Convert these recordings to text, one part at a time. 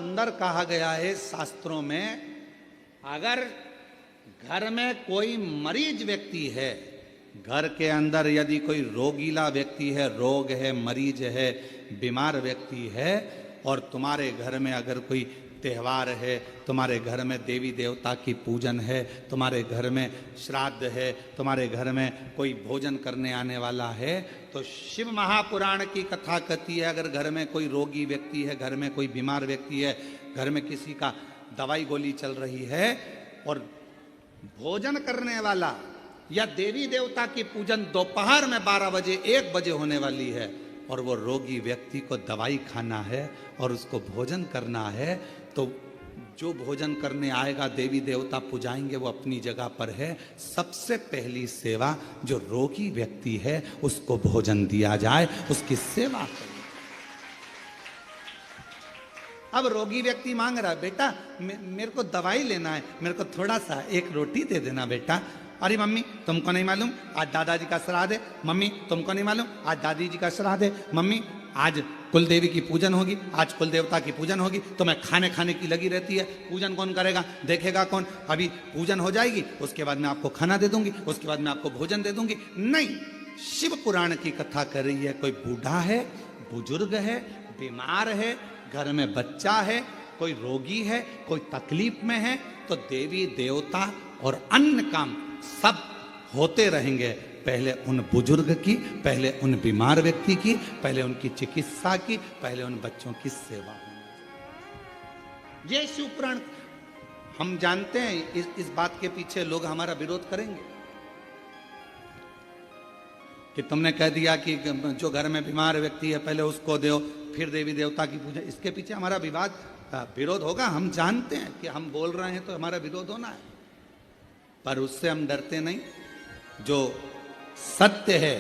सुंदर कहा गया है शास्त्रों में, अगर घर में कोई मरीज व्यक्ति है, घर के अंदर यदि कोई रोगीला व्यक्ति है, रोग है, मरीज है, बीमार व्यक्ति है, और तुम्हारे घर में अगर कोई त्यौहार है, तुम्हारे घर में देवी देवता की पूजन है, तुम्हारे घर में श्राद्ध है, तुम्हारे घर में कोई भोजन करने आने वाला है, तो शिव महापुराण की कथा कहती है, अगर घर में कोई रोगी व्यक्ति है, घर में कोई बीमार व्यक्ति है, घर में किसी का दवाई गोली चल रही है, और भोजन करने वाला या देवी देवता की पूजन दोपहर में 12 बजे 1 बजे होने वाली है, और वो रोगी व्यक्ति को दवाई खाना है और उसको भोजन करना है, तो जो भोजन करने आएगा, देवी देवता पुजाएंगे, वो अपनी जगह पर है। सबसे पहली सेवा जो रोगी व्यक्ति है उसको भोजन दिया जाए, उसकी सेवा करें। अब रोगी व्यक्ति मांग रहा है, बेटा मेरे को दवाई लेना है, मेरे को थोड़ा सा एक रोटी दे देना बेटा। अरे मम्मी तुमको नहीं मालूम आज दादाजी का श्राद्ध है, मम्मी तुमको नहीं मालूम आज दादी जी का श्राद्ध है, मम्मी आज कुल देवी की पूजन होगी, आज कुल देवता की पूजन होगी, तो मैं खाने की लगी रहती है, पूजन कौन करेगा, देखेगा कौन, अभी पूजन हो जाएगी उसके बाद मैं आपको खाना दे दूंगी, उसके बाद मैं आपको भोजन दे दूंगी। नहीं, शिव पुराण की कथा कर रही है, कोई बूढ़ा है, बुजुर्ग है, बीमार है, घर में बच्चा है, कोई रोगी है, कोई तकलीफ में है, तो देवी देवता और अन्य काम सब होते रहेंगे। पहले उन बुजुर्ग की, पहले उन बीमार व्यक्ति की, पहले उनकी चिकित्सा की, पहले उन बच्चों की सेवा होनी। ये शिव पुराण हम जानते हैं। इस बात के पीछे लोग हमारा विरोध करेंगे कि तुमने कह दिया कि जो घर में बीमार व्यक्ति है पहले उसको दो, फिर देवी देवता की पूजा। इसके पीछे हमारा विरोध होगा। हम जानते हैं कि हम बोल रहे हैं तो हमारा विरोध होना है, पर उससे हम डरते नहीं। जो सत्य है,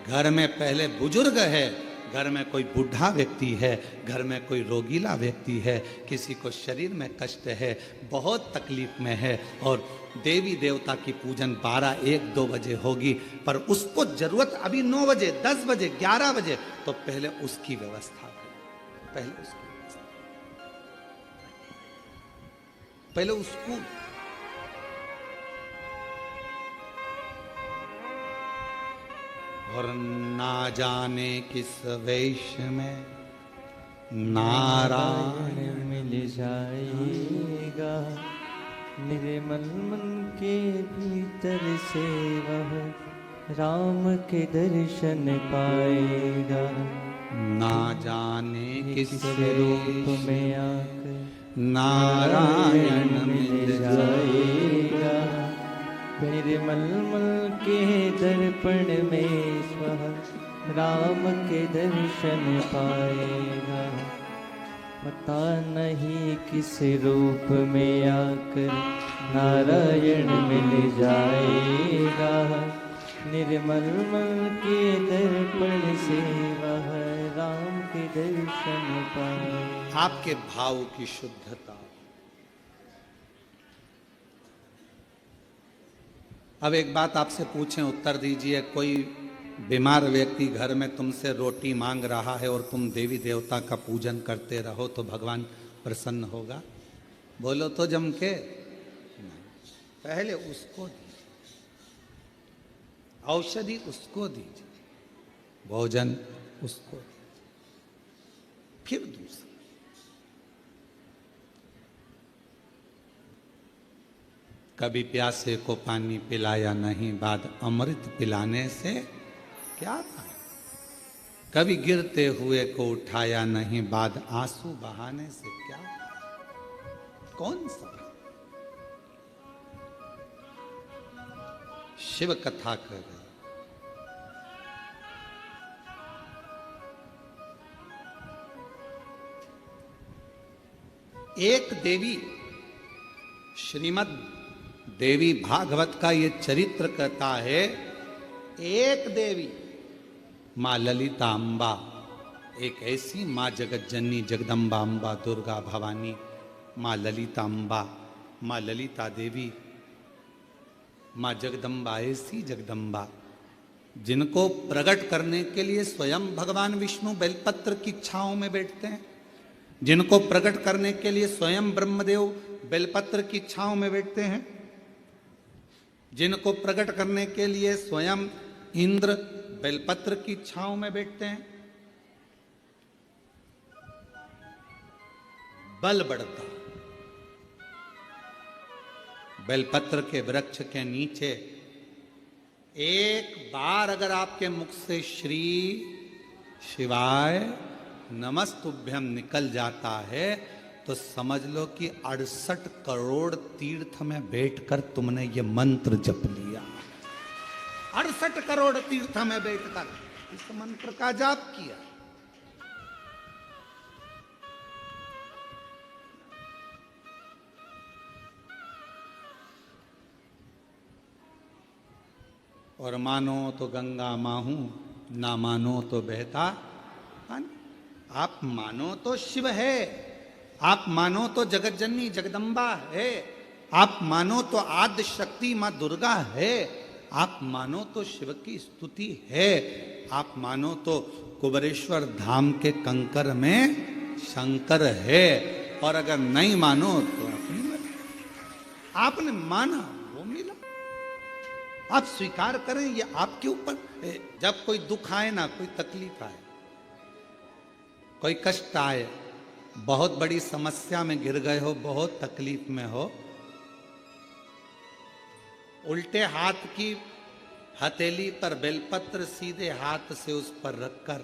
घर में पहले बुजुर्ग है, घर में कोई बूढ़ा व्यक्ति है, घर में कोई रोगीला व्यक्ति है, किसी को शरीर में कष्ट है, बहुत तकलीफ में है, और देवी देवता की पूजन 12, 1, 2 बजे होगी, पर उसको जरूरत अभी 9 बजे, 10 बजे, 11 बजे, तो पहले उसकी व्यवस्था करें, पहले उसको और ना जाने किस वेश में नारायण मिल जाएगा, निर्मल मन के भीतर से वह राम के दर्शन पाएगा। ना जाने किस रूप में आकर नारायण मिल जाएगा, निर्मल मन के दर्पण में स्वः राम के दर्शन पाएगा। पता नहीं किस रूप में आकर नारायण मिल जाएगा, निर्मल मन के दर्पण से वह राम के दर्शन पाएगा। आपके भाव की शुद्धता। अब एक बात आपसे पूछें, उत्तर दीजिए। कोई बीमार व्यक्ति घर में तुमसे रोटी मांग रहा है और तुम देवी देवता का पूजन करते रहो तो भगवान प्रसन्न होगा? बोलो तो जम के। पहले उसको दीजिए, औषधि उसको दीजिए, भोजन उसको, फिर दूसरा। कभी प्यासे को पानी पिलाया नहीं, बाद अमृत पिलाने से क्या था? कभी गिरते हुए को उठाया नहीं, बाद आंसू बहाने से क्या? कौन सा? शिव कथा कर रहे। एक देवी, श्रीमद् देवी भागवत का ये चरित्र कहता है, एक देवी माँ ललिता अम्बा, एक ऐसी माँ जगत जननी जगदम्बा अम्बा दुर्गा भवानी, माँ ललिता अम्बा, माँ ललिता देवी, माँ जगदम्बा, ऐसी जगदम्बा जिनको प्रकट करने के लिए स्वयं भगवान विष्णु बेलपत्र की छांव में बैठते हैं, जिनको प्रकट करने के लिए स्वयं ब्रह्मदेव बेलपत्र की छांव में बैठते हैं, जिनको प्रकट करने के लिए स्वयं इंद्र बेलपत्र की छांव में बैठते हैं, बल बढ़ता। बेलपत्र के वृक्ष के नीचे एक बार अगर आपके मुख से श्री शिवाय नमस्तुभ्यम निकल जाता है तो समझ लो कि 68 करोड़ तीर्थ में बैठकर तुमने ये मंत्र जप लिया। 68 करोड़ तीर्थ में बैठकर इस मंत्र का जाप किया। और मानो तो गंगा माहू, ना मानो तो बहता पानी। आप मानो तो शिव है, आप मानो तो जगत जननी जगदम्बा है, आप मानो तो आद्य शक्ति मां दुर्गा है, आप मानो तो शिव की स्तुति है, आप मानो तो कुबेरेश्वर धाम के कंकर में शंकर है। और अगर नहीं मानो तो आपने माना वो मिला। आप स्वीकार करें, ये आपके ऊपर। जब कोई दुख आए ना, कोई तकलीफ आए, कोई कष्ट आए, बहुत बड़ी समस्या में गिर गए हो, बहुत तकलीफ में हो, उल्टे हाथ की हथेली पर बेलपत्र सीधे हाथ से उस पर रखकर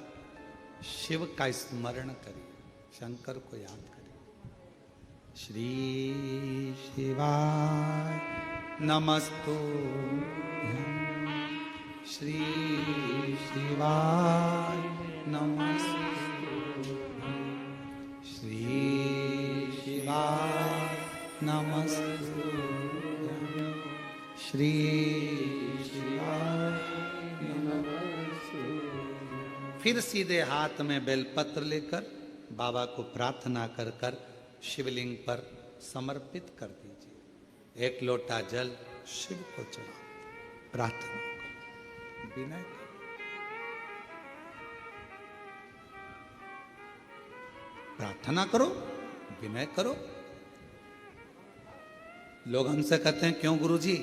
शिव का स्मरण करिए, शंकर को याद करिए। श्री शिवाय नमस्तुभ्यं, श्री शिवाय नमस्तुभ्यं, श्री शिवाय नमस्तुभ्यं, श्री शिवाय नमस्तुभ्यं। फिर सीधे हाथ में बेलपत्र लेकर बाबा को प्रार्थना कर कर शिवलिंग पर समर्पित कर दीजिए। एक लोटा जल शिव को चढ़ाओ, प्रार्थना करो, विनय करो। प्रार्थना करो, विनय करो। लोग हमसे कहते हैं क्यों गुरुजी?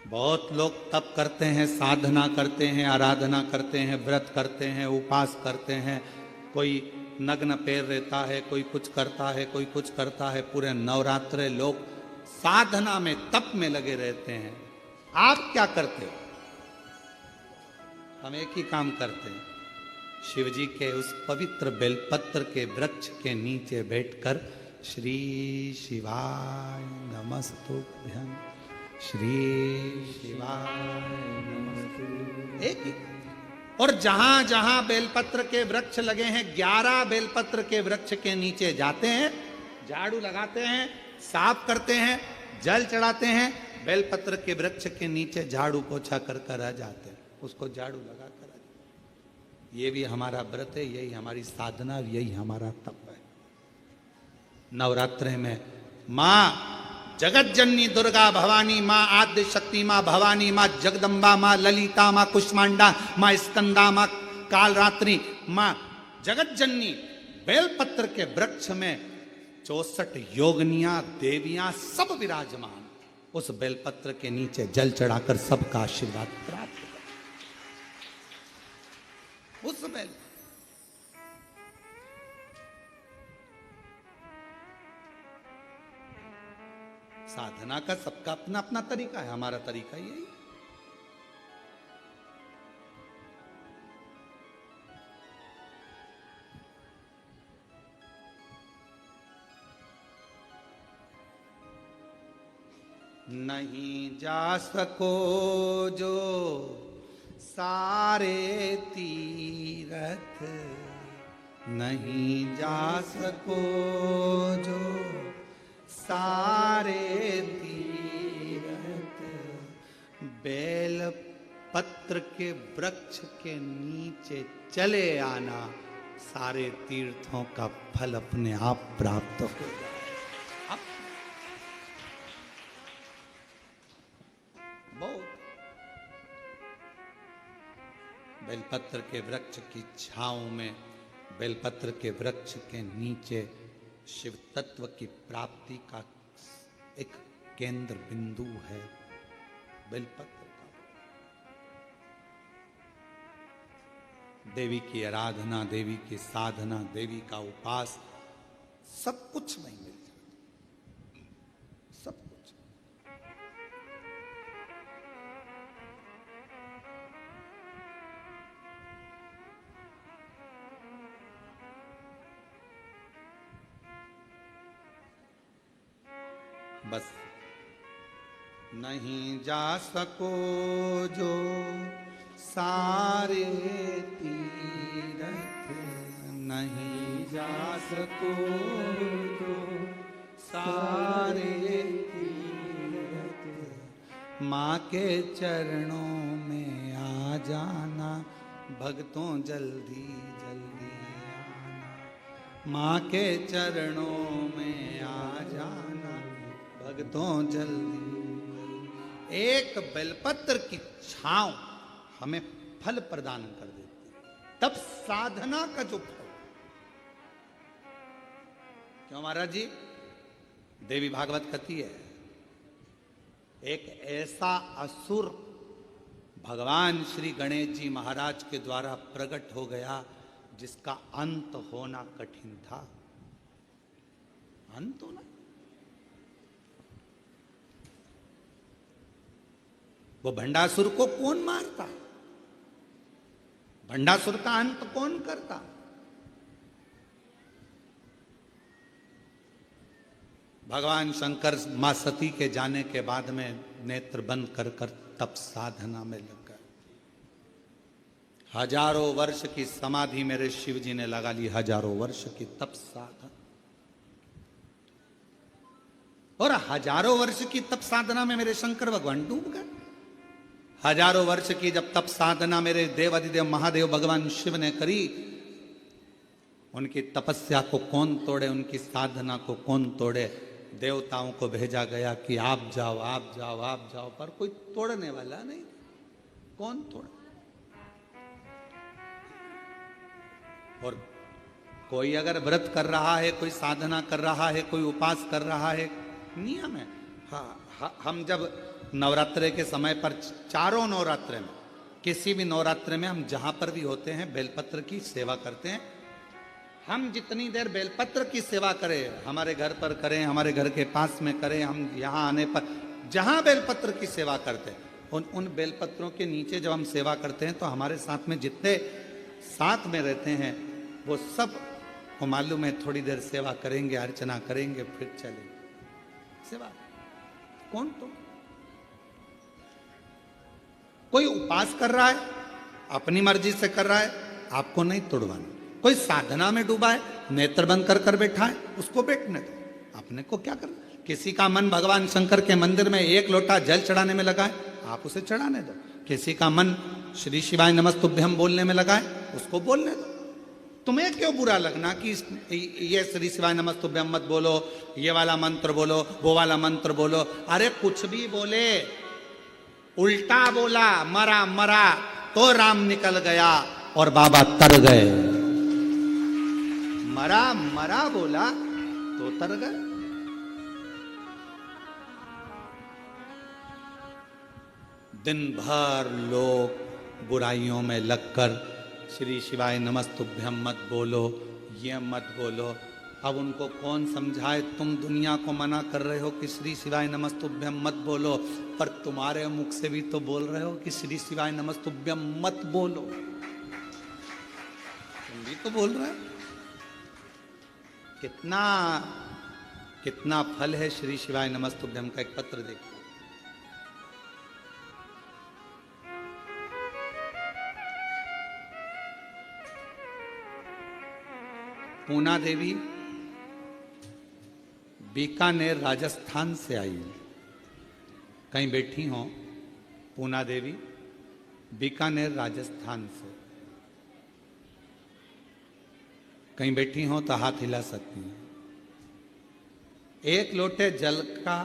बहुत लोग तप करते हैं, साधना करते हैं, आराधना करते हैं, व्रत करते हैं, उपवास करते हैं, कोई नग्न पैर रहता है, कोई कुछ करता है, कोई कुछ करता है। पूरे नवरात्रे लोग साधना में, तप में लगे रहते हैं। आप क्या करते हो? हम एक ही काम करते हैं, शिव जी के उस पवित्र बेलपत्र के वृक्ष के नीचे बैठकर श्री शिवाय नमस्तुभ्यं, श्री शिवाय नमस्तुभ्यं। एक ही। और जहां जहां बेलपत्र के वृक्ष लगे हैं, 11 बेलपत्र के वृक्ष के नीचे जाते हैं, झाड़ू लगाते हैं, साफ करते हैं, जल चढ़ाते हैं, बेलपत्र के वृक्ष के नीचे झाड़ू पोछा कर कर आ जाते हैं, उसको झाड़ू लगा कर आ जाते। ये भी हमारा व्रत है, यही हमारी साधना, यही हमारा तप है। नवरात्रे में माँ जगत जननी दुर्गा भवानी, माँ आद्य शक्ति, माँ भवानी, माँ जगदम्बा, माँ ललिता, माँ कुष्मांडा, माँ स्कंदा, माँ कालरात्रि, माँ जगत जननी बेलपत्र के वृक्ष में 64 योगनियां, देवियां सब विराजमान। उस बेलपत्र के नीचे जल चढ़ाकर सबका आशीर्वाद प्राप्त कर। उस बेल साधना का सबका अपना अपना तरीका है, हमारा तरीका यही। नहीं जा सको जो सारे तीरथ, नहीं जा सको जो सारे तीरथ, बेल पत्र के वृक्ष के नीचे चले आना, सारे तीर्थों का फल अपने आप प्राप्त हो जाए। बहुत बेलपत्र के वृक्ष की छांव में बेलपत्र के वृक्ष के नीचे शिव तत्व की प्राप्ति का एक केंद्र बिंदु है बेलपत्र का। देवी की आराधना, देवी की साधना, देवी का उपास, सब कुछ वहीं मिल जाता, सब कुछ। बस नहीं जा सको जो सारे तीरथ, नहीं जा सको जो सारे तीरथ, माँ के चरणों में आ जाना भक्तों जल्दी जल्दी आना, माँ के चरणों में आ जाना भक्तों जल्दी। एक बेलपत्र की छांव हमें फल प्रदान कर देती है, तब साधना का जो फल। क्यों महाराज जी? देवी भागवत कहती है एक ऐसा असुर भगवान श्री गणेश जी महाराज के द्वारा प्रकट हो गया जिसका अंत होना कठिन था। अंत होना, वो भंडासुर को कौन मारता? भंडासुर का अंत कौन करता? भगवान शंकर मां सती के जाने के बाद में नेत्र बंद कर कर तप साधना में लग गए। हजारों वर्ष की समाधि मेरे शिव जी ने लगा ली, हजारों वर्ष की तप साधना। और हजारों वर्ष की तप साधना में मेरे शंकर भगवान डूब गए। हजारों वर्ष की जब तप साधना मेरे देवाधिदेव महादेव भगवान शिव ने करी, उनकी तपस्या को कौन तोड़े, उनकी साधना को कौन तोड़े? देवताओं को भेजा गया कि आप जाओ आप जाओ आप जाओ, पर कोई तोड़ने वाला नहीं। कौन तोड़ा? और कोई अगर व्रत कर रहा है, कोई साधना कर रहा है, कोई उपास कर रहा है, नियम है। हाँ, हम जब नवरात्रे के समय पर, चारों नवरात्रे में, किसी भी नवरात्रे में हम जहां पर भी होते हैं बेलपत्र की सेवा करते हैं। हम जितनी देर बेलपत्र की सेवा करें, हमारे घर पर करें, हमारे घर के पास में करें, हम यहाँ आने पर जहां बेलपत्र की सेवा करते हैं, उन बेलपत्रों के नीचे जब हम सेवा करते हैं तो हमारे साथ में जितने साथ में रहते हैं वो सब को मालूम है थोड़ी देर सेवा करेंगे, अर्चना करेंगे, फिर चलेंगे। सेवा कौन? तो कोई उपास कर रहा है, अपनी मर्जी से कर रहा है, आपको नहीं तोड़वाना। कोई साधना में डूबा है, नेत्र बंद कर कर बैठा है, उसको बैठने दो, अपने को क्या करना। किसी का मन भगवान शंकर के मंदिर में एक लोटा जल चढ़ाने में लगा है, आप उसे चढ़ाने दो। किसी का मन श्री शिवाय नमस्तुभ्यम बोलने में लगा है, उसको बोलने दो। तुम्हें क्यों बुरा लगना कि ये श्री शिवाय नमस्तुभ्यम मत बोलो, ये वाला मंत्र बोलो, वो वाला मंत्र बोलो। अरे कुछ भी बोले, उल्टा बोला, मरा मरा तो राम निकल गया और बाबा तर गए। मरा मरा बोला तो तर गए। दिन भर लोग बुराइयों में लगकर श्री शिवाय नमस्तुभ्यम मत बोलो, ये मत बोलो। अब उनको कौन समझाए? तुम दुनिया को मना कर रहे हो कि श्री शिवाय नमस्तुभ्यम मत बोलो, पर तुम्हारे मुख से भी तो बोल रहे हो कि श्री शिवाय नमस्तुभ्यम मत बोलो। तुम भी तो बोल रहे हो। कितना कितना फल है श्री शिवाय नमस्तुभ्यम का। एक पत्र देखो, पूना देवी बीकानेर राजस्थान से आई। कहीं बैठी हो पूना देवी बीकानेर राजस्थान से, कहीं बैठी हो तो हाथ हिला सकती हैं। एक लोटे जल का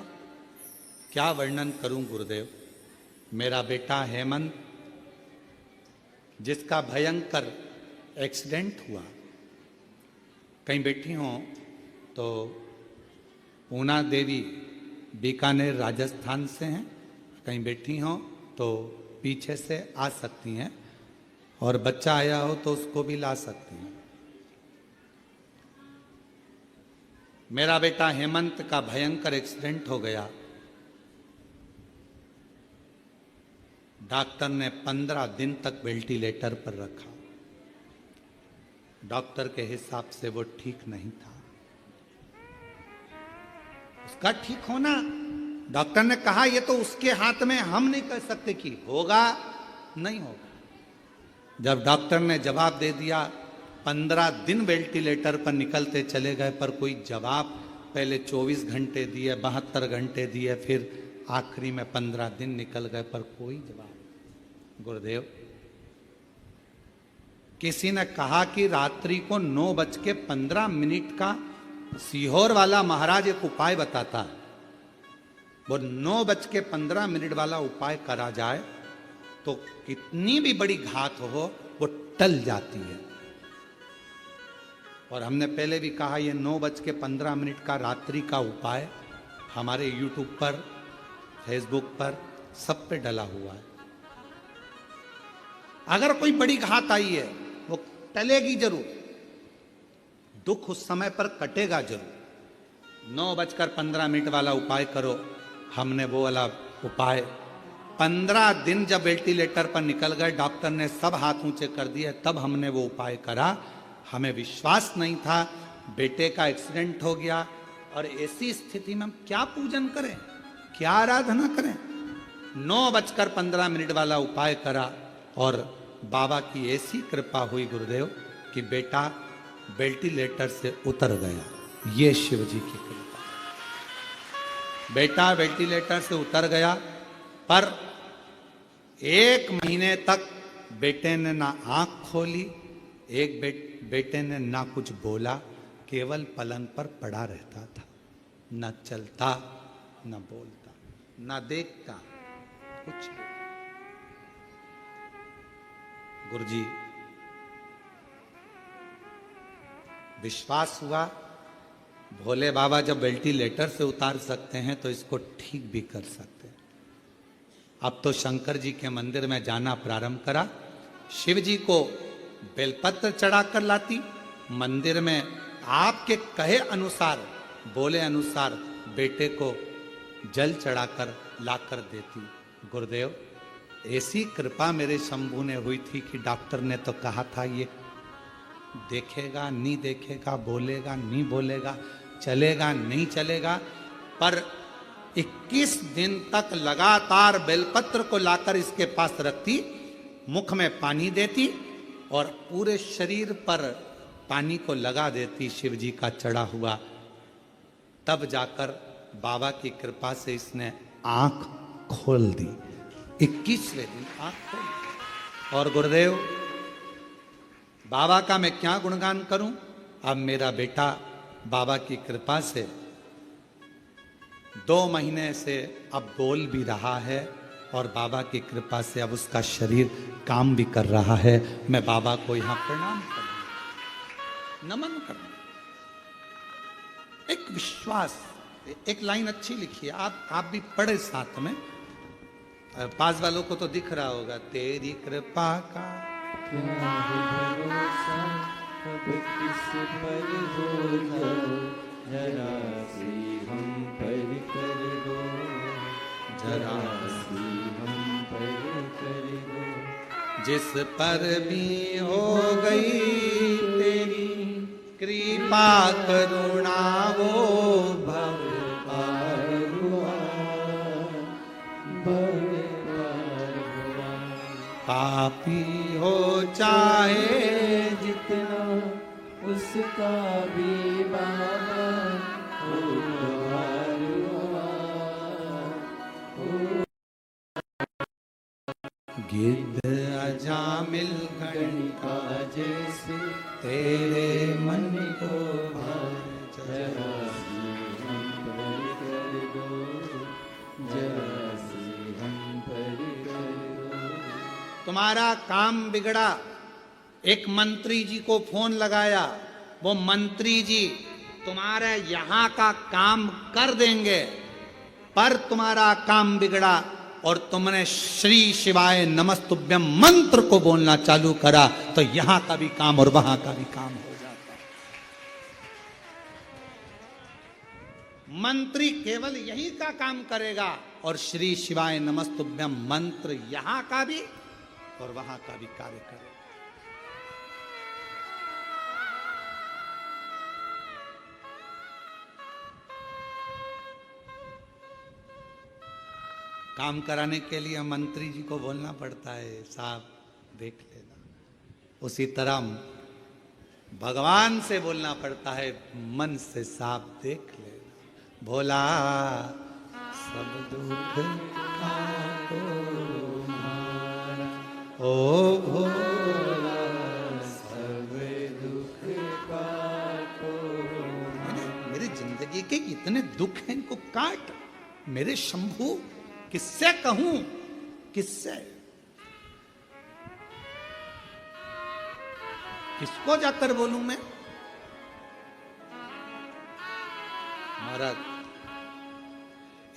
क्या वर्णन करूं गुरुदेव। मेरा बेटा हेमंत, जिसका भयंकर एक्सीडेंट हुआ, कहीं बैठी हों तो पूना देवी बीकानेर राजस्थान से हैं, कहीं बैठी हों तो पीछे से आ सकती हैं, और बच्चा आया हो तो उसको भी ला सकती हैं। मेरा बेटा हेमंत का भयंकर एक्सीडेंट हो गया। डॉक्टर ने 15 दिन तक वेंटिलेटर पर रखा। डॉक्टर के हिसाब से वो ठीक नहीं था। उसका ठीक होना, डॉक्टर ने कहा ये तो उसके हाथ में, हम नहीं कह सकते कि होगा नहीं होगा। जब डॉक्टर ने जवाब दे दिया, 15 दिन वेंटिलेटर पर निकलते चले गए, पर कोई जवाब, पहले 24 घंटे दिए, 72 घंटे दिए, फिर आखिरी में 15 दिन निकल गए, पर कोई जवाब। गुरुदेव, किसी ने कहा कि रात्रि को 9:15 का सीहोर वाला महाराज एक उपाय बताता है, वो 9:15 वाला उपाय करा जाए तो कितनी भी बड़ी घात हो वो टल जाती है। और हमने पहले भी कहा, ये 9:15 का रात्रि का उपाय हमारे YouTube पर, फेसबुक पर, सब पे डला हुआ है। अगर कोई बड़ी घात आई है वो टलेगी जरूर, दुख उस समय पर कटेगा जरूर। 9:15 वाला उपाय करो। हमने वो वाला उपाय 15 दिन जब वेंटिलेटर पर निकल गए, डॉक्टर ने सब हाथ ऊंचे कर दिए, तब हमने वो उपाय करा। हमें विश्वास नहीं था, बेटे का एक्सीडेंट हो गया, और ऐसी स्थिति में हम क्या पूजन करें, क्या आराधना करें। 9:15 वाला उपाय करा, और बाबा की ऐसी कृपा हुई गुरुदेव कि बेटा वेंटिलेटर से उतर गया। ये शिव जी की कृपा। बेटा वेंटिलेटर से उतर गया, पर 1 महीने तक बेटे ने ना आंख खोली, बेटे ने ना कुछ बोला, केवल पलंग पर पड़ा रहता था, न चलता, न बोलता, न देखता, कुछ नहीं। गुरुजी, विश्वास हुआ, भोले बाबा जब वेंटिलेटर से उतार सकते हैं तो इसको ठीक भी कर सकते हैं। अब तो शंकर जी के मंदिर में जाना प्रारंभ करा। शिव जी को बेलपत्र चढ़ाकर लाती, मंदिर में आपके कहे अनुसार, बोले अनुसार बेटे को जल चढ़ाकर लाकर देती। गुरुदेव, ऐसी कृपा मेरे शंभू ने हुई थी कि डॉक्टर ने तो कहा था ये देखेगा नहीं देखेगा, बोलेगा नहीं बोलेगा, चलेगा नहीं चलेगा, पर 21 दिन तक लगातार बेलपत्र को लाकर इसके पास रखती, मुख में पानी देती और पूरे शरीर पर पानी को लगा देती शिव जी का चढ़ा हुआ। तब जाकर बाबा की कृपा से इसने आंख खोल दी। 21वें दिन आंख खोल। और गुरुदेव, बाबा का मैं क्या गुणगान करूं। अब मेरा बेटा बाबा की कृपा से 2 महीने से अब बोल भी रहा है, और बाबा की कृपा से अब उसका शरीर काम भी कर रहा है। मैं बाबा को यहां प्रणाम करूं, नमन करूं। एक विश्वास, एक लाइन अच्छी लिखी है, आप भी पढ़े साथ में, पास वालों को तो दिख रहा होगा। तेरी कृपा का क्या है भरोसा, अब किस पर होगा, जरा सी हम पर कर दो, जरा सी हम पर कर दो। जिस पर भी हो गई तेरी कृपा करुणा, वो भव पार हुआ, भव पार हुआ। पापी हो चाहे जितना उसका भी बाबा उद्धार हुआ, गिद्ध अजामिल गणिका जैसे तेरे मन को भाए, जरा सी हम पर कर दो, जरा सी हम पर कर दो। तुम्हारा काम बिगड़ा। एक मंत्री जी को फोन लगाया, वो मंत्री जी तुम्हारे यहां का काम कर देंगे, पर तुम्हारा काम बिगड़ा और तुमने श्री शिवाय नमस्तुभ्यम मंत्र को बोलना चालू करा तो यहां का भी काम और वहां का भी काम हो जाता। मंत्री केवल यही का काम करेगा और श्री शिवाय नमस्तुभ्यम मंत्र यहां का भी और वहां का भी कार्य करेगा। काम कराने के लिए मंत्री जी को बोलना पड़ता है, साहब देख लेना। उसी तरह भगवान से बोलना पड़ता है, मन से साहब देख लेना। भोला सब दुख काटो मारा, ओ भोला सब दुख काटो। मेरी जिंदगी के इतने दुख हैं, इनको काट मेरे शंभू। किससे कहूं, किससे, किसको जाकर बोलूं मैं। महाराज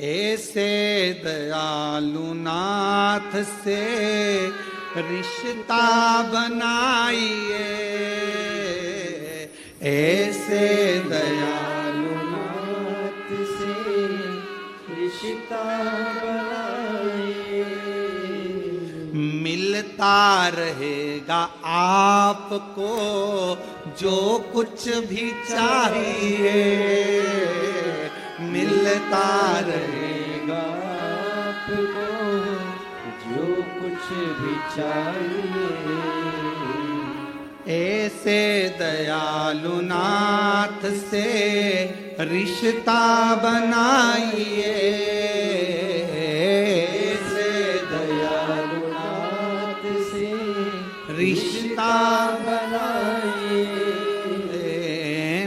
ऐसे दयालु नाथ से रिश्ता बनाइए, ऐसे दयालु नाथ से रिश्ता मिलता रहेगा आपको जो कुछ भी चाहिए, मिलता रहेगा आपको जो कुछ भी चाहिए। ऐसे दयालु नाथ से रिश्ता बनाइए, रिश्ता बनाइए,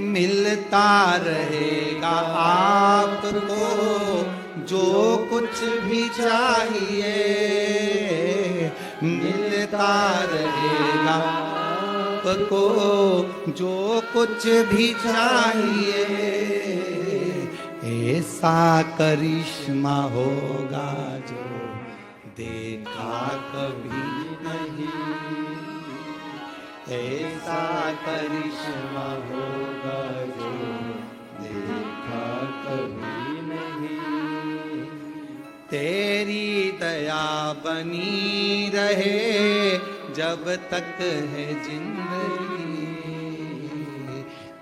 मिलता रहेगा आपको जो कुछ भी चाहिए, मिलता रहेगा आपको जो कुछ भी चाहिए। ऐसा करिश्मा होगा जो देखा कभी नहीं, ऐसा करिश्मा होगा जो देखा कभी नहीं। तेरी दया बनी रहे जब तक है जिंदगी,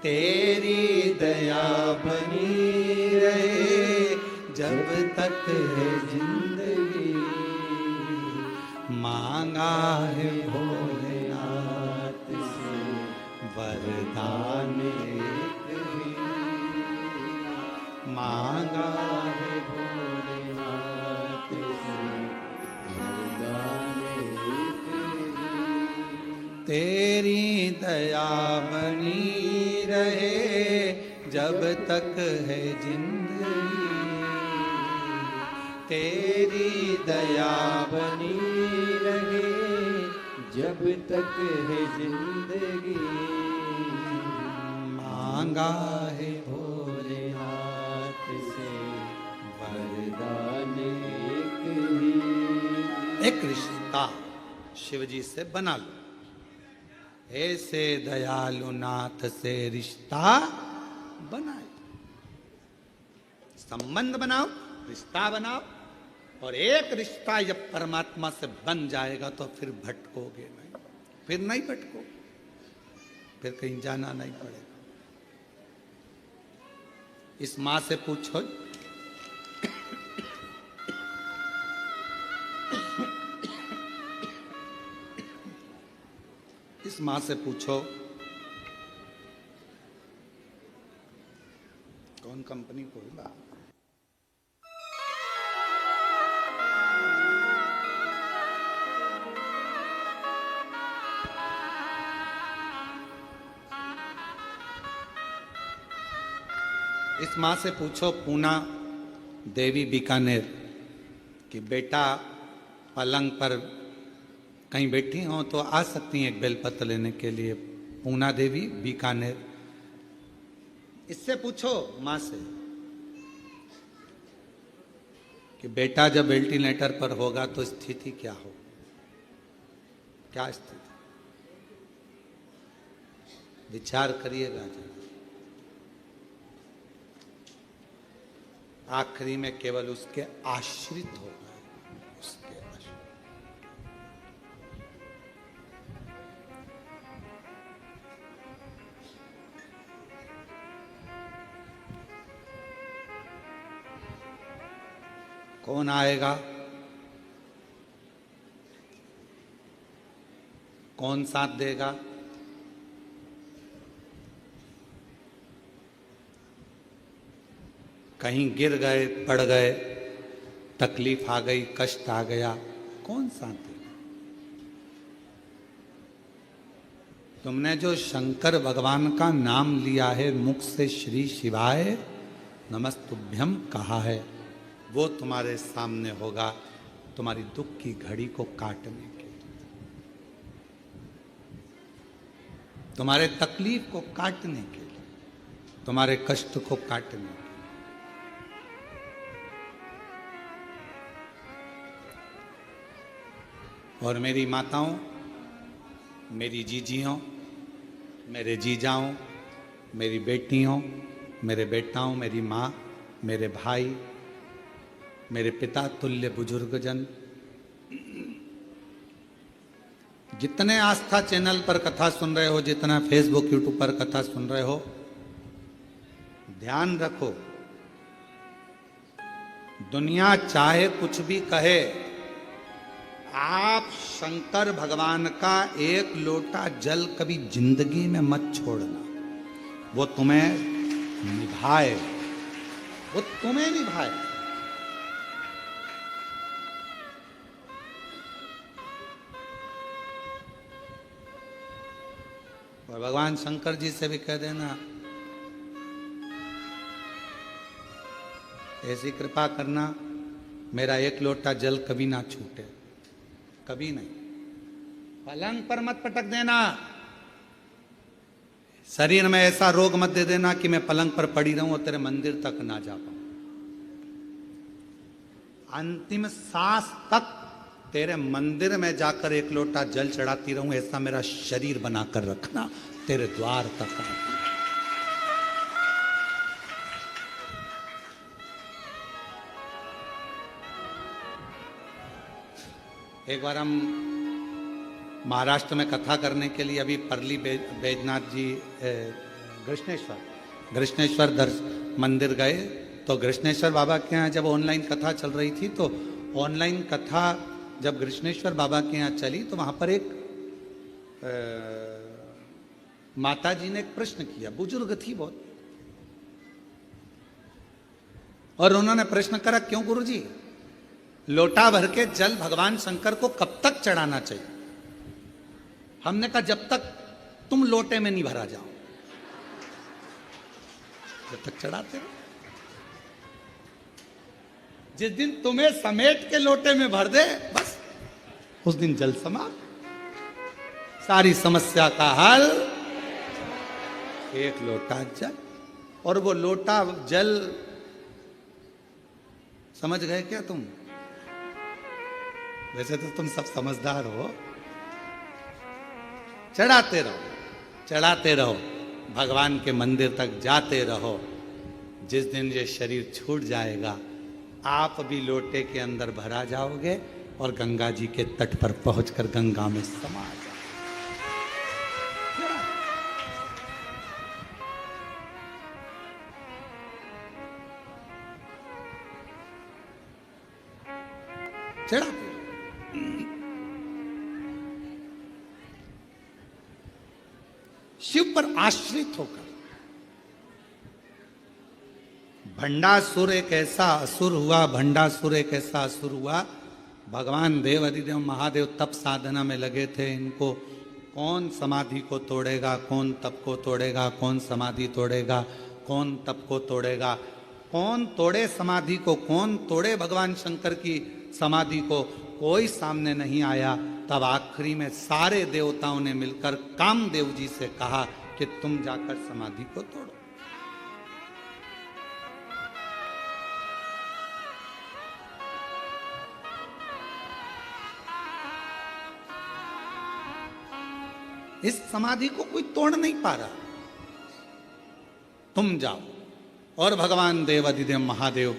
तेरी दया बनी रहे जब तक है जिंदगी। मांगा है भोलेनाथ से वरदान एक भी, मांगा है भोलेनाथ से वरदान एक भी। तेरी दया बनी रहे जब तक है जिंदगी, तेरी दया बनी रहे जब तक है जिंदगी। मांगा है भोलेनाथ से वरदान एक ही। एक रिश्ता शिव जी से बना लो, ऐसे दयालु नाथ से रिश्ता बनाए। संबंध बनाओ, रिश्ता बनाओ, और एक रिश्ता जब परमात्मा से बन जाएगा तो फिर भटकोगे नहीं, फिर नहीं भटको, फिर कहीं जाना नहीं पड़ेगा। इस मां से पूछो, इस मां से पूछो कौन कंपनी खोला। इस माँ से पूछो पूना देवी बीकानेर कि बेटा पलंग पर कहीं बैठी हो तो आ सकती हैं एक बेलपत्र लेने के लिए। पूना देवी बीकानेर इससे पूछो मां से कि बेटा जब वेंटिलेटर पर होगा तो स्थिति क्या हो, क्या स्थिति, विचार करिएगा जरा। आखिरी में केवल उसके आश्रित होगा, उसके आश्रित। कौन आएगा, कौन साथ देगा, कहीं गिर गए, पड़ गए, तकलीफ आ गई, कष्ट आ गया, कौन साथ देगा? तुमने जो शंकर भगवान का नाम लिया है, मुख से श्री शिवाय नमस्तुभ्यम कहा है, वो तुम्हारे सामने होगा तुम्हारी दुख की घड़ी को काटने के लिए, तुम्हारे तकलीफ को काटने के लिए, तुम्हारे कष्ट को काटने के लिए। और मेरी माताओं, मेरी जीजियों, मेरे जीजाओं, मेरी बेटियों, मेरे बेटाओं, मेरी माँ, मेरे भाई, मेरे पिता तुल्य बुजुर्गजन, जितने आस्था चैनल पर कथा सुन रहे हो, जितना फेसबुक यूट्यूब पर कथा सुन रहे हो, ध्यान रखो, दुनिया चाहे कुछ भी कहे, आप शंकर भगवान का एक लोटा जल कभी जिंदगी में मत छोड़ना। वो तुम्हें निभाए, वो तुम्हें निभाए। और भगवान शंकर जी से भी कह देना, ऐसी कृपा करना मेरा एक लोटा जल कभी ना छूटे, कभी नहीं। पलंग पर मत पटक देना, शरीर में ऐसा रोग मत दे देना कि मैं पलंग पर पड़ी रहूं और तेरे मंदिर तक ना जा पाऊं। अंतिम सांस तक तेरे मंदिर में जाकर एक लोटा जल चढ़ाती रहूं, ऐसा मेरा शरीर बनाकर रखना, तेरे द्वार तक आना। एक बार हम महाराष्ट्र में कथा करने के लिए अभी परली बैजनाथ जी कृष्णेश्वर मंदिर गए, तो कृष्णेश्वर बाबा के यहाँ जब ऑनलाइन कथा चल रही थी, तो ऑनलाइन कथा जब कृष्णेश्वर बाबा के यहाँ चली तो वहाँ पर एक माता जी ने एक प्रश्न किया, बुजुर्ग थी बहुत, और उन्होंने प्रश्न करा, क्यों गुरुजी लोटा भर के जल भगवान शंकर को कब तक चढ़ाना चाहिए? हमने कहा जब तक तुम लोटे में नहीं भरा जाओ, जब तक चढ़ाते रहो। जिस दिन तुम्हें समेट के लोटे में भर दे, बस उस दिन जल समाप्त, सारी समस्या का हल, एक लोटा जल। और वो लोटा जल, समझ गए क्या तुम? वैसे तो तुम सब समझदार हो। चढ़ाते रहो, चढ़ाते रहो, भगवान के मंदिर तक जाते रहो। जिस दिन ये शरीर छूट जाएगा, आप भी लोटे के अंदर भरा जाओगे और गंगा जी के तट पर पहुंचकर गंगा में समा जाओगे। चढ़ाते शिव पर आश्रित होकर। भंडासुर एक ऐसा असुर हुआ, भंडासुर एक ऐसा असुर हुआ। भगवान देव अधिदेव महादेव तप साधना में लगे थे। इनको कौन समाधि को तोड़ेगा, कौन तप को तोड़ेगा, कौन समाधि तोड़ेगा, कौन तप को तोड़ेगा, कौन तोड़े समाधि को, कौन तोड़े भगवान शंकर की समाधि को, कोई सामने नहीं आया। तब आखिरी में सारे देवताओं ने मिलकर कामदेव जी से कहा कि तुम जाकर समाधि को तोड़ो। इस समाधि को कोई तोड़ नहीं पा रहा। तुम जाओ। और भगवान देवाधिदेव महादेव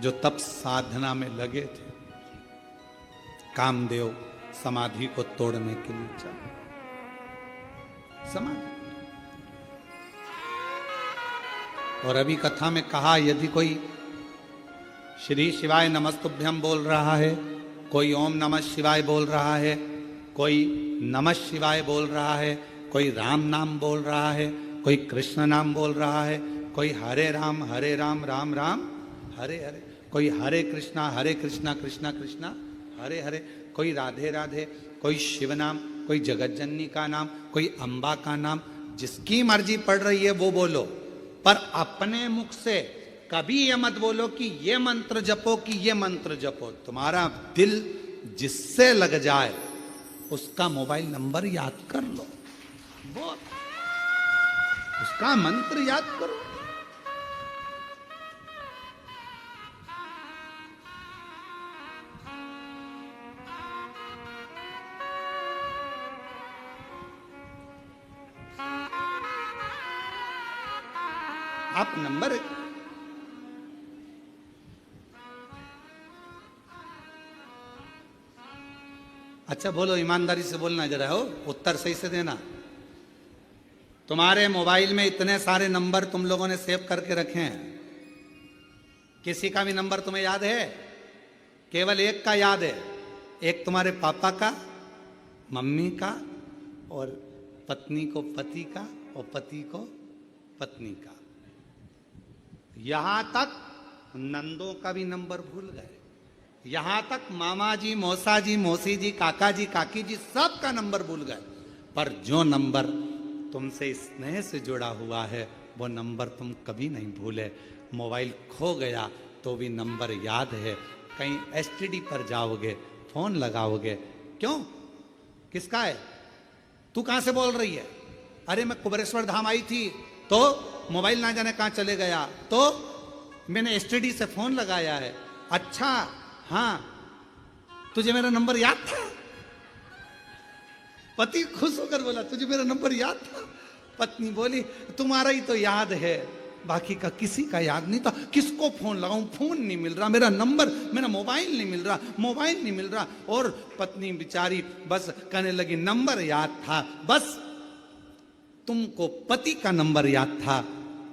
जो तप साधना में लगे थे, कामदेव समाधि को तोड़ने के लिए चले। समाधि। और अभी कथा में कहा, यदि कोई श्री शिवाय नमस्तुभ्यम बोल रहा है, कोई ओम नमः शिवाय बोल रहा है, कोई नमः शिवाय बोल रहा है, कोई राम नाम बोल रहा है, कोई कृष्ण नाम बोल रहा है, कोई हरे राम राम राम हरे हरे, कोई हरे कृष्णा कृष्णा कृष्णा हरे हरे, कोई राधे राधे, कोई शिव नाम, कोई जगतजननी का नाम, कोई अम्बा का नाम, जिसकी मर्जी पड़ रही है वो बोलो, पर अपने मुख से कभी ये मत बोलो कि ये मंत्र जपो कि ये मंत्र जपो। तुम्हारा दिल जिससे लग जाए उसका मोबाइल नंबर याद कर लो, वो उसका मंत्र याद करो। आप नंबर अच्छा बोलो, ईमानदारी से बोलना जरा, हो उत्तर सही से देना। तुम्हारे मोबाइल में इतने सारे नंबर तुम लोगों ने सेव करके रखे हैं, किसी का भी नंबर तुम्हें याद है? केवल एक का याद है, एक तुम्हारे पापा का, मम्मी का, और पत्नी को पति का, और पति को पत्नी का। यहां तक नंदों का भी नंबर भूल गए, यहां तक मामा जी, मौसा जी, मौसी जी, काका जी, काकी जी, सब का नंबर भूल गए। पर जो नंबर तुमसे स्नेह से जुड़ा हुआ है वो नंबर तुम कभी नहीं भूले। मोबाइल खो गया तो भी नंबर याद है। कहीं एसटीडी पर जाओगे, फोन लगाओगे, क्यों, किसका है, तू कहां से बोल रही है? अरे मैं कुबेरेश्वर धाम आई थी, तो मोबाइल ना जाने कहां चले गया, तो मैंने एसटीडी से फोन लगाया है। अच्छा हाँ, तुझे मेरा नंबर याद था? पति खुश होकर बोला तुझे मेरा नंबर याद था? पत्नी बोली तुम्हारा ही तो याद है, बाकी का किसी का याद नहीं था। किसको फोन लगाऊं, फोन नहीं मिल रहा, मेरा नंबर, मेरा मोबाइल नहीं मिल रहा, मोबाइल नहीं मिल रहा। और पत्नी बेचारी बस कहने लगी नंबर याद था, बस तुमको पति का नंबर याद था।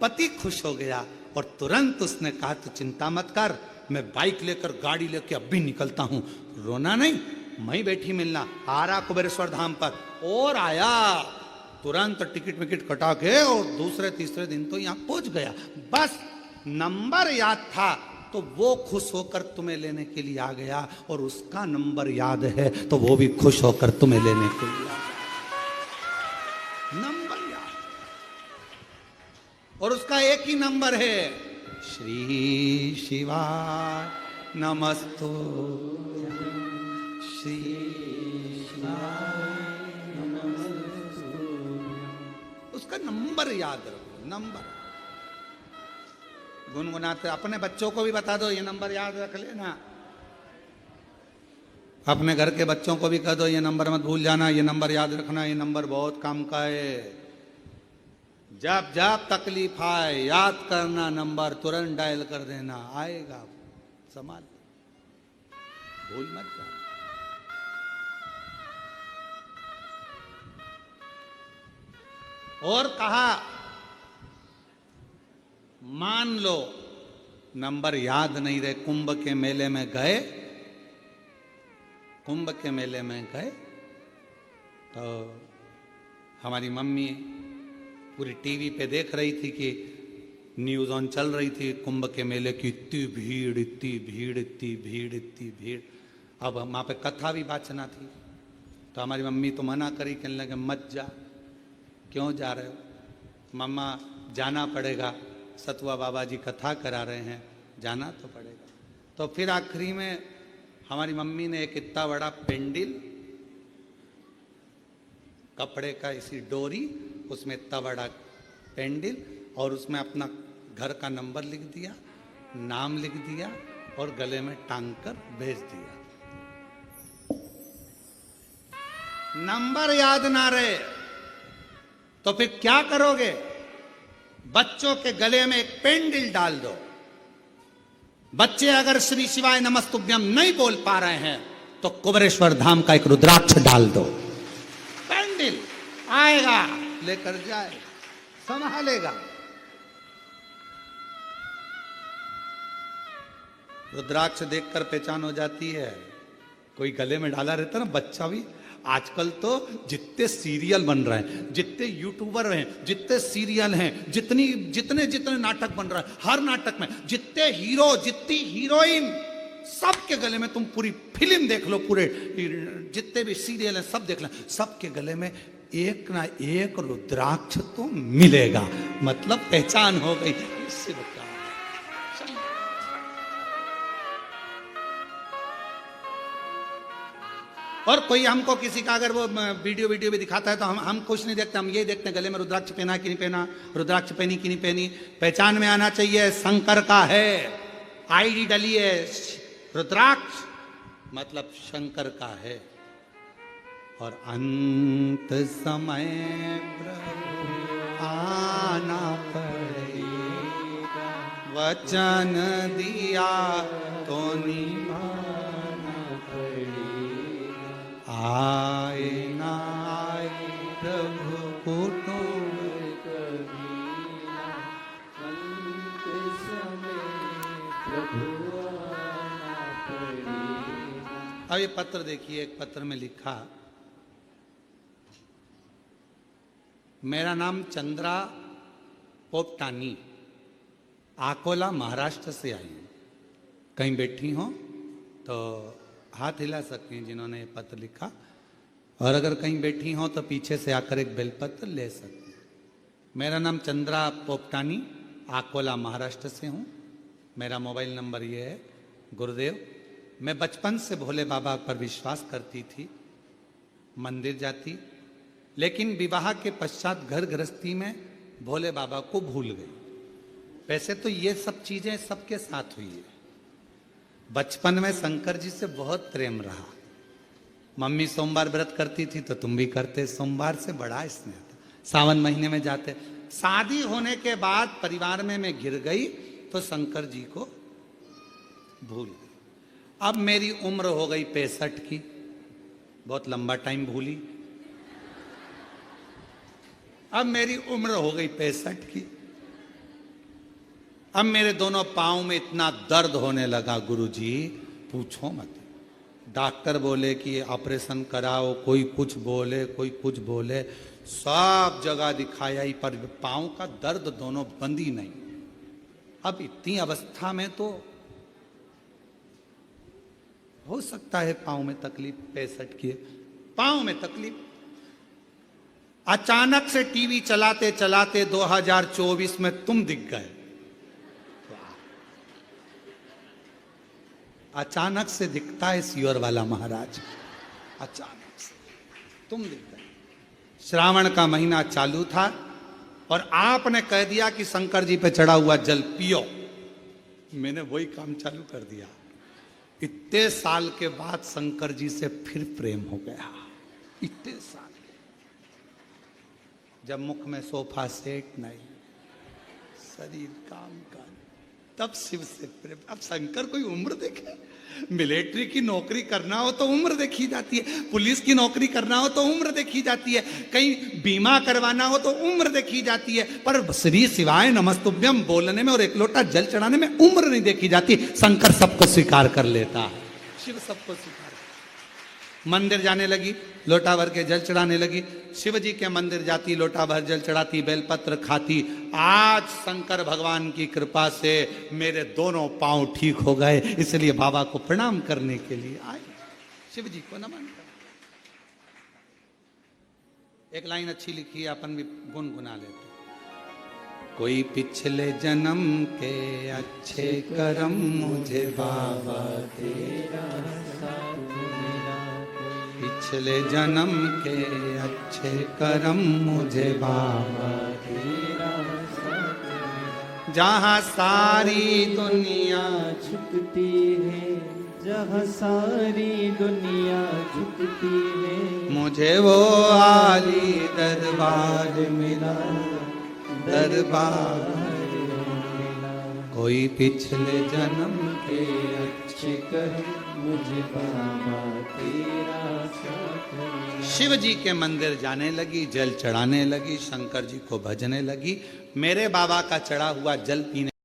पति खुश हो गया और तुरंत उसने कहा तू चिंता मत कर, मैं बाइक लेकर, गाड़ी लेकर अभी निकलता हूं। रोना नहीं, मैं बैठी मिलना, आ रहा कुबेरेश्वर धाम पर। और आया, तुरंत टिकट विकेट कटा के और दूसरे तीसरे दिन तो यहां पहुंच गया। बस नंबर याद था तो वो खुश होकर तुम्हें लेने के लिए आ गया, और उसका नंबर याद है तो वो भी खुश होकर तुम्हें लेने के लिए आ गया। नंबर याद, और उसका एक ही नंबर है, श्री शिवाय नमस्तु, श्री शिवाय नमस्तु। उसका नंबर याद रखो, नंबर गुनगुनाते। अपने बच्चों को भी बता दो ये नंबर याद रख लेना, अपने घर के बच्चों को भी कह दो ये नंबर मत भूल जाना, ये नंबर याद रखना, ये नंबर बहुत काम का है। जब जब तकलीफ आए याद करना नंबर, तुरंत डायल कर देना, आएगा, संभाल, भूल मत जाना। और कहा मान लो नंबर याद नहीं रहे, कुंभ के मेले में गए, कुंभ के मेले में गए तो हमारी मम्मी पूरी टीवी पे देख रही थी कि न्यूज़ ऑन चल रही थी, कुंभ के मेले की इतनी भीड़, इतनी भीड़, इतनी भीड़, इतनी भीड़। अब वहाँ पे कथा भी वाचना थी, तो हमारी मम्मी तो मना करी, कहने लगे मत जा। क्यों जा रहे हो? मम्मा जाना पड़ेगा, सतुआ बाबा जी कथा करा रहे हैं, जाना तो पड़ेगा। तो फिर आखिरी में हमारी मम्मी ने एक इतना बड़ा पेंडिल, कपड़े का इसी डोरी, उसमें इतना बड़ा पेंडिल, और उसमें अपना घर का नंबर लिख दिया, नाम लिख दिया, और गले में टांग कर भेज दिया। नंबर याद ना रहे तो फिर क्या करोगे? बच्चों के गले में एक पेंडिल डाल दो। बच्चे अगर श्री शिवाय नमस्तुभ्यम नहीं बोल पा रहे हैं तो कुबेरेश्वर धाम का एक रुद्राक्ष डाल दो। पेंडिल आएगा, लेकर जाए, संभालेगा। रुद्राक्ष देखकर पहचान हो जाती है। कोई गले में डाला रहता ना बच्चा भी। आजकल तो जितने सीरियल बन रहे हैं, जितने यूट्यूबर हैं, जितने सीरियल हैं, जितने नाटक बन रहे हैं, हर नाटक में जितने हीरो, जितनी हीरोइन, सबके गले में तुम पूरी फिल्म देख लो, पूरे जितने भी सीरियल हैं सब देख लो, सबके गले में एक ना एक रुद्राक्ष तो मिलेगा। मतलब पहचान हो गई शिव का। और कोई हमको किसी का अगर वो वीडियो भी दिखाता है तो हम कुछ नहीं देखते, हम ये देखते हैं गले में रुद्राक्ष पहना कि नहीं पहना, रुद्राक्ष पहनी कि नहीं पहनी। पहचान में आना चाहिए शंकर का है, आईडी डली है रुद्राक्ष, मतलब शंकर का है। और अंत समय प्रभु आना पड़ेगा, वचन दिया तो निभाना पड़ेगा। आए ना आए प्रभु कुटुंब कभी ना, अंत समय प्रभु आना पड़ेगा। अब ये पत्र देखिए, एक पत्र में लिखा, मेरा नाम चंद्रा पोपटानी, आकोला महाराष्ट्र से आई हूँ। कहीं बैठी हो तो हाथ हिला सकती हैं जिन्होंने ये पत्र लिखा, और अगर कहीं बैठी हो तो पीछे से आकर एक बेलपत्र ले सकती हैं। मेरा नाम चंद्रा पोपटानी, आकोला महाराष्ट्र से हूँ। मेरा मोबाइल नंबर ये है। गुरुदेव, मैं बचपन से भोले बाबा पर विश्वास करती थी, मंदिर जाती, लेकिन विवाह के पश्चात घर गृहस्थी में भोले बाबा को भूल गई। वैसे तो ये सब चीजें सबके साथ हुई है। बचपन में शंकर जी से बहुत प्रेम रहा। मम्मी सोमवार व्रत करती थी तो तुम भी करते, सोमवार से बड़ा स्नेह था। सावन महीने में जाते। शादी होने के बाद परिवार में मैं गिर गई तो शंकर जी को भूल गई। अब मेरी उम्र हो गई 65 की, बहुत लंबा टाइम भूली। अब मेरी उम्र हो गई 65 की। अब मेरे दोनों पांव में इतना दर्द होने लगा गुरुजी, पूछो मत। डॉक्टर बोले कि ऑपरेशन कराओ, कोई कुछ बोले, कोई कुछ बोले, सब जगह दिखाया ही, पर पांव का दर्द दोनों बंद ही नहीं। अब इतनी अवस्था में तो हो सकता है पांव में तकलीफ, 65 की पांव में तकलीफ। अचानक से टीवी चलाते चलाते 2024 में तुम दिख गए। अचानक से दिखता है सियोर वाला महाराज, अचानक से तुम दिख गए। श्रावण का महीना चालू था और आपने कह दिया कि शंकर जी पे चढ़ा हुआ जल पियो। मैंने वही काम चालू कर दिया। इतने साल के बाद शंकर जी से फिर प्रेम हो गया। इतने साल जब मुख में सोफा सेट नहीं, शरीर काम का, तब शिव से प्रेम। अब शंकर कोई उम्र देखे? मिलिट्री की नौकरी करना हो तो उम्र देखी जाती है, पुलिस की नौकरी करना हो तो उम्र देखी जाती है, कहीं बीमा करवाना हो तो उम्र देखी जाती है, पर श्री शिवाय नमस्तुभ्यम बोलने में और एक लोटा जल चढ़ाने में उम्र नहीं देखी जाती। शंकर सबको स्वीकार कर लेता है, शिव सबको स्वीकार। मंदिर जाने लगी, लोटा भर के जल चढ़ाने लगी। शिव जी के मंदिर जाती, लोटा भर जल चढ़ाती, बेलपत्र खाती। आज शंकर भगवान की कृपा से मेरे दोनों पांव ठीक हो गए, इसलिए बाबा को प्रणाम करने के लिए आए, शिव जी को नमन कर। एक लाइन अच्छी लिखी है, अपन भी गुनगुना लेते। कोई पिछले जन्म के अच्छे कर्म मुझे बाबा तेरा साथ मिला, पिछले जन्म के अच्छे कर्म मुझे बाबा तेरा साथ मिला। जहाँ सारी दुनिया झुकती है, जहाँ सारी दुनिया झुकती है, मुझे वो आली दरबार मिला, दरबार कोई पिछले जन्म के अच्छे कर मुझे बाबा तेरा साथ। शिव जी के मंदिर जाने लगी, जल चढ़ाने लगी, शंकर जी को भजने लगी। मेरे बाबा का चढ़ा हुआ जल पीने